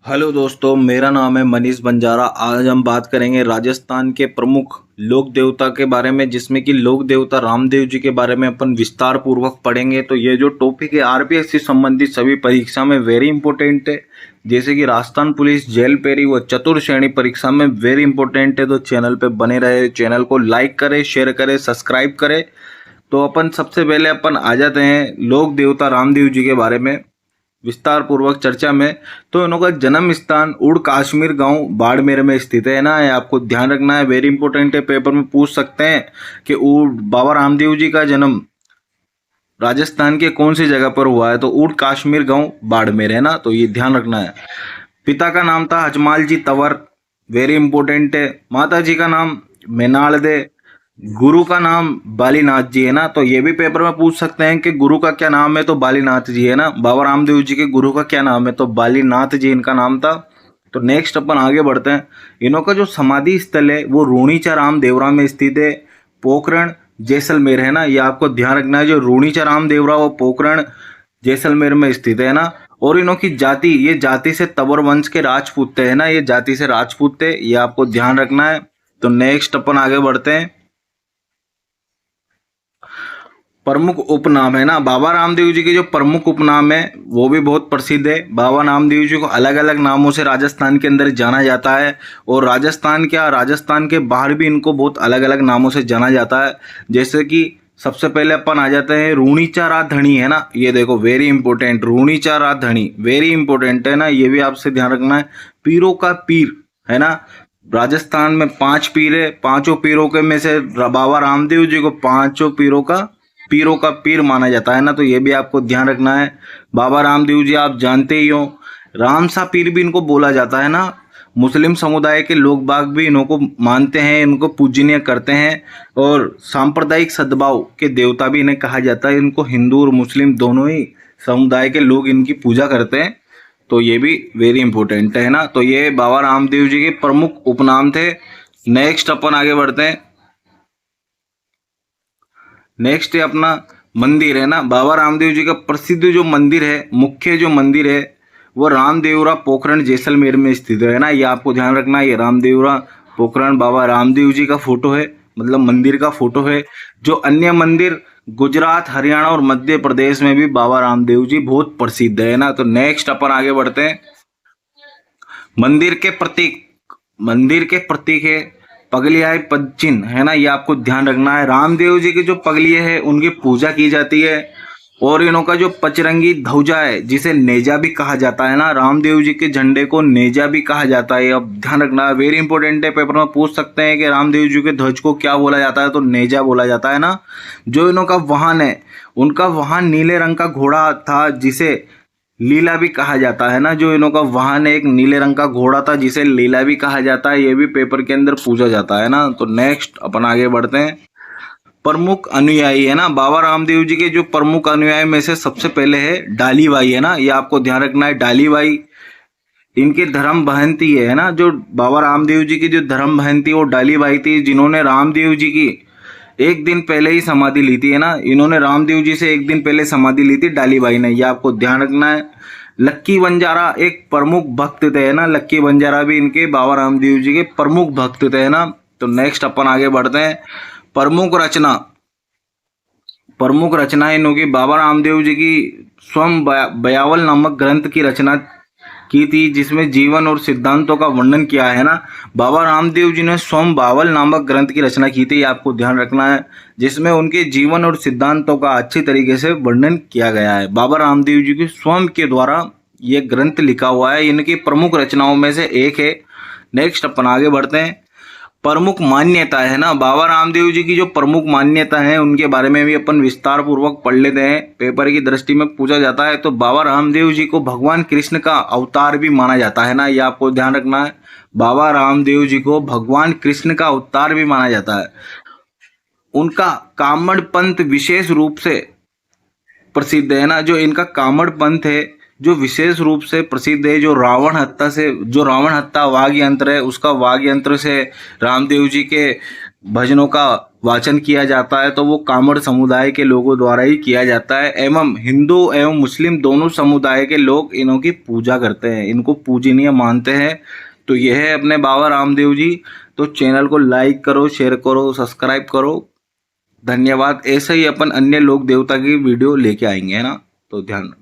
Hello दोस्तों, मेरा नाम है मनीष बंजारा। आज हम बात करेंगे राजस्थान के प्रमुख लोक देवता के बारे में, जिसमें कि लोक देवता रामदेव जी के बारे में अपन विस्तार पूर्वक पढ़ेंगे। तो ये जो टॉपिक है आरपीएस से संबंधित सभी परीक्षा में वेरी इंपॉर्टेंट है, जैसे कि राजस्थान पुलिस, जेल पेरी व चतुर्थ श्रेणी परीक्षा में वेरी इंपॉर्टेंट है। तो चैनल पे बने रहे, चैनल को लाइक करें, शेयर करें, सब्सक्राइब करें। तो अपन सबसे पहले अपन आ जाते हैं लोक देवता रामदेव जी के बारे में विस्तार पूर्वक चर्चा में। तो इनका जन्म स्थान उड़ काश्मीर गांव बाड़मेर में स्थित है ना, ये आपको ध्यान रखना है, वेरी इंपॉर्टेंट है। पेपर में पूछ सकते हैं कि उड़ बाबा रामदेव जी का जन्म राजस्थान के कौन सी जगह पर हुआ है, तो उड़ काश्मीर गांव बाड़मेर है ना, तो ये ध्यान रखना है। पिता का नाम था हजमाल जी तंवर, वेरी इंपॉर्टेंट है। माता जी का नाम मेनाल दे, गुरु का नाम बालीनाथ जी है ना, तो ये भी पेपर में पूछ सकते हैं कि गुरु का क्या नाम है, तो बालीनाथ जी है ना। बाबा रामदेव जी के गुरु का क्या नाम है, तो बालीनाथ जी इनका नाम था। तो नेक्स्ट अपन आगे बढ़ते हैं। इनों का जो समाधि स्थल है वो रूणीचा राम देवरा में स्थित है, पोखरण जैसलमेर है ना, ये आपको ध्यान रखना है। जो रूणीचा राम देवरा वो पोखरण जैसलमेर में स्थित है ना। और इनों की जाति, ये जाति से तंवर वंश के राजपूत है ना, ये जाति से राजपूत है, ये आपको ध्यान रखना है। तो नेक्स्ट अपन आगे बढ़ते हैं। प्रमुख उपनाम है ना, बाबा रामदेव जी के जो प्रमुख उपनाम है वो भी बहुत प्रसिद्ध है। बाबा रामदेव जी को अलग अलग नामों से राजस्थान के अंदर जाना जाता है, और राजस्थान के बाहर भी इनको बहुत अलग अलग नामों से जाना जाता है। जैसे कि सबसे पहले अपन आ जाते हैं रूणीचा राधणी है ना, ये देखो वेरी इंपॉर्टेंट, रूणीचा राधणी वेरी इंपॉर्टेंट है ना, ये भी आपसे ध्यान रखना है। पीरों का पीर है ना, राजस्थान में 5 पीर है, पांचों पीरों के में से बाबा रामदेव जी को पांचों पीरों का पीर माना जाता है ना, तो ये भी आपको ध्यान रखना है। बाबा रामदेव जी आप जानते ही हो, रामसा पीर भी इनको बोला जाता है ना। मुस्लिम समुदाय के लोग बाग भी इनको मानते हैं, इनको पूजनीय करते हैं, और सांप्रदायिक सद्भाव के देवता भी इन्हें कहा जाता है। इनको हिंदू और मुस्लिम दोनों ही समुदाय के लोग इनकी पूजा करते हैं, तो ये भी वेरी इंपॉर्टेंट है ना। तो ये बाबा रामदेव जी के प्रमुख उपनाम थे। नेक्स्ट अपन आगे बढ़ते हैं। नेक्स्ट है अपना मंदिर है ना, बाबा रामदेव जी का प्रसिद्ध जो मंदिर है, मुख्य जो मंदिर है वो रामदेवरा पोखरण जैसलमेर में स्थित है ना, ये आपको ध्यान रखना है। ये रामदेवरा पोखरण बाबा रामदेव जी का फोटो है, मतलब मंदिर का फोटो है। जो अन्य मंदिर गुजरात, हरियाणा और मध्य प्रदेश में भी बाबा रामदेव जी बहुत प्रसिद्ध है ना। तो नेक्स्ट अपन आगे बढ़ते हैं। मंदिर के प्रतीक है पगलियाई पद चिन्ह है ना, ये आपको ध्यान रखना है। रामदेव जी के जो पगलिये है उनकी पूजा की जाती है, और इनों का जो पचरंगी ध्वजा है जिसे नेजा भी कहा जाता है ना, रामदेव जी के झंडे को नेजा भी कहा जाता है, अब ध्यान रखना है, वेरी इंपॉर्टेंट है। पेपर में पूछ सकते हैं कि रामदेव जी के ध्वज को क्या बोला जाता है, तो नेजा बोला जाता है ना। जो इनों का वाहन है, उनका वाहन नीले रंग का घोड़ा था जिसे लीला भी कहा जाता है ना। जो इनों का वाहन एक नीले रंग का घोड़ा था जिसे लीला भी कहा जाता है, ये भी पेपर के अंदर पूछा जाता है ना। तो नेक्स्ट अपन आगे बढ़ते हैं। प्रमुख अनुयायी है ना, बाबा रामदेव जी के जो प्रमुख अनुयायी में से सबसे पहले है डालीबाई है ना, ये आपको ध्यान रखना है। डालीबाई इनके धर्म बहन थी है ना, जो बाबा रामदेव जी की जो धर्म बहन थी वो डालीबाई थी, जिन्होंने रामदेव जी की एक दिन पहले ही समाधि ली थी है ना। इन्होंने रामदेव जी से एक दिन पहले समाधि ली थी डालीबाई ने, ये आपको ध्यान रखना है। लक्की बंजारा एक प्रमुख भक्त थे है ना, लक्की बंजारा भी इनके बाबा रामदेव जी के प्रमुख भक्त थे है ना। तो नेक्स्ट अपन आगे बढ़ते हैं। प्रमुख रचना इनकी बाबा रामदेव जी की स्वयं बयावल नामक ग्रंथ की रचना की थी, जिसमें जीवन और सिद्धांतों का वर्णन किया है ना। बाबा रामदेव जी ने स्वयं बावल नामक ग्रंथ की रचना की थी, आपको ध्यान रखना है, जिसमें उनके जीवन और सिद्धांतों का अच्छी तरीके से वर्णन किया गया है। बाबा रामदेव जी के स्वयं के द्वारा ये ग्रंथ लिखा हुआ है, इनकी प्रमुख रचनाओं में से एक है। नेक्स्ट अपन आगे बढ़ते हैं। प्रमुख मान्यता है ना, बाबा रामदेव जी की जो प्रमुख मान्यता है उनके बारे में भी अपन विस्तार पूर्वक पढ़ लेते हैं, पेपर की दृष्टि में पूछा जाता है। तो बाबा रामदेव जी को भगवान कृष्ण का अवतार भी माना जाता है ना, ये आपको ध्यान रखना है। बाबा रामदेव जी को भगवान कृष्ण का अवतार भी माना जाता है। उनका कामड़ पंथ विशेष रूप से प्रसिद्ध है ना, जो इनका कामड़ पंथ है जो विशेष रूप से प्रसिद्ध है, जो रावण हत्या वाग यंत्र है, उसका वाग यंत्र से रामदेव जी के भजनों का वाचन किया जाता है तो वो कामड़ समुदाय के लोगों द्वारा ही किया जाता है, एवं हिंदू एवं मुस्लिम दोनों समुदाय के लोग इनों की पूजा करते हैं, इनको पूजनीय मानते हैं। तो यह है अपने बाबा रामदेव जी। तो चैनल को लाइक करो, शेयर करो, सब्सक्राइब करो। धन्यवाद। ऐसे ही अपन अन्य लोक देवता की वीडियो लेके आएंगे, है ना। तो ध्यान